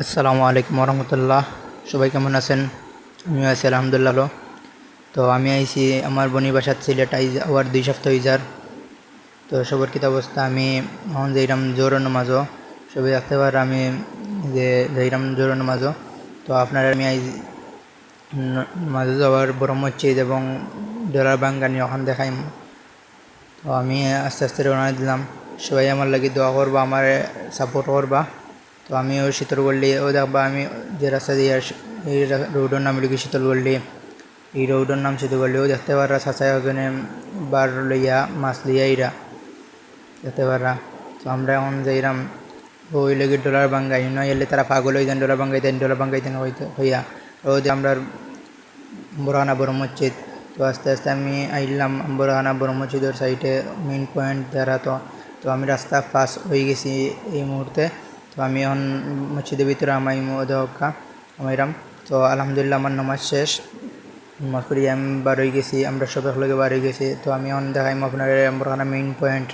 আসসালামু আলাইকুম রহমতুল্লাহ। সবাই কেমন আছেন? আমিও আছি আলহামদুলিল্লাহ ভালো। তো আমি আইছি আমার বনি বাসার সিলেট আবার 2 সপ্তাহ ইজার। তো সবার কী অবস্থা? আমি এখন যাইরাম জোহরের নামাজও, সবাই দেখতে পার আমি যে যাইরাম জোহরের নামাজও। তো আপনারা আমি মাঝে যাওয়ার বড় মসজিদ এবং ডলার বাঙ্গানি ওখান দেখাইম। তো আমি আস্তে আস্তে রওনা দিলাম। সবাই আমার লাগি দোয়া করবা, আমার সাপোর্ট করবা। তো আমিও শীতলগল্লি ও দেখবা আমি যে রাস্তা দিয়ে এই রোডের নাম লিখি শীতলগল্লি। এই রোডের নাম শীতলগল্লি ও দেখতে পারা চাচা ওখানে বার লইয়া মাছ লইয়া ইরা দেখতে পারা। তো আমরা এখন যাইরাম ওই লেগে ডলার বাঙ্গাই নয় এলে তারা পাগল হয়ে যান, ডলার বাঙ্গাইতেন হইয়া ও যে আমরা বড়হানা বড় মসজিদ। তো আস্তে আস্তে আমি আইলাম বড়হানা বড় মসজিদের সাইডে মেইন পয়েন্ট দ্বারা। তো আমি রাস্তা পাস হয়ে গেছি এই মুহূর্তে। তো আমি এখন মসজিদের ভিতরে আমাইরাম। তো আলহামদুলিল্লাহ আমার নামাজ শেষ, নামাজ পড়িয়ে আমি বার হয়ে গেছি, আমরা সব একলগে বার হয়ে গেছি। তো আমি এখন দেখাইম আপনার বড়হানা মেইন পয়েন্ট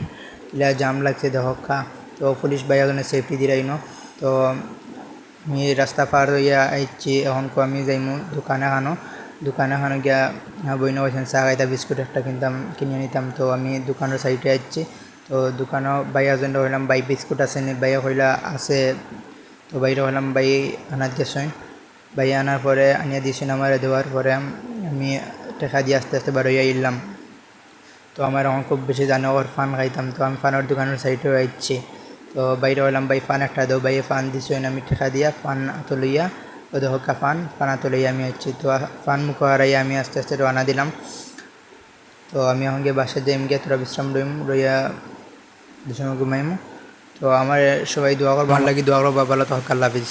ইলা জাম লাগছে দেখা। তো পুলিশ ভাইয়া সেফটি দিরাইনো। তো আমি রাস্তা পার হইয়া আইছি, এখন আমি যাইমু দোকানে খানো গিয়া বইন বলছেন চা খাইতা বিস্কুট একটা কিনে নিতাম। তো আমি দোকানের সাইডে আসছি। তো দোকানও বাইয়া জন হইলাম বাই বিস্কুট আছে নি, বাইয়া হইলা আছে। তো বাইরে হইলাম বাই আনার দিয়েছেন, বাই আনার পরে আনিয়া দিয়েছেন আমার দেওয়ার পরে আমি টেকা দিয়ে আস্তে আস্তে বার হইয়া ইলাম। তো আমার এখন খুব বেশি জানে ওর ফান খাইতাম। তো আমি ফানের দোকানের সাইডেও আইছি। তো বাইরে হইলাম বাই ফান একটা দাও, বাইয়ে ফান দিছেন, আমি টেকা দিয়া ফান আতো লইয়া ও দেখা ফান আতো লইয়া আমি আইছি। তো ফান মুখ হারাইয়া আমি আস্তে আস্তে রওনা দিলাম। তো আমি এখন গিয়ে বাসায় যাইম, গিয়ে তোরা বিশ্রাম রইয়া দুসময় ঘুমাইম। তো আমার সবাই দোয়া করবো, ভালো লাগি দোয়া করবো, ভালো তো আল্লাহ হাফিজ।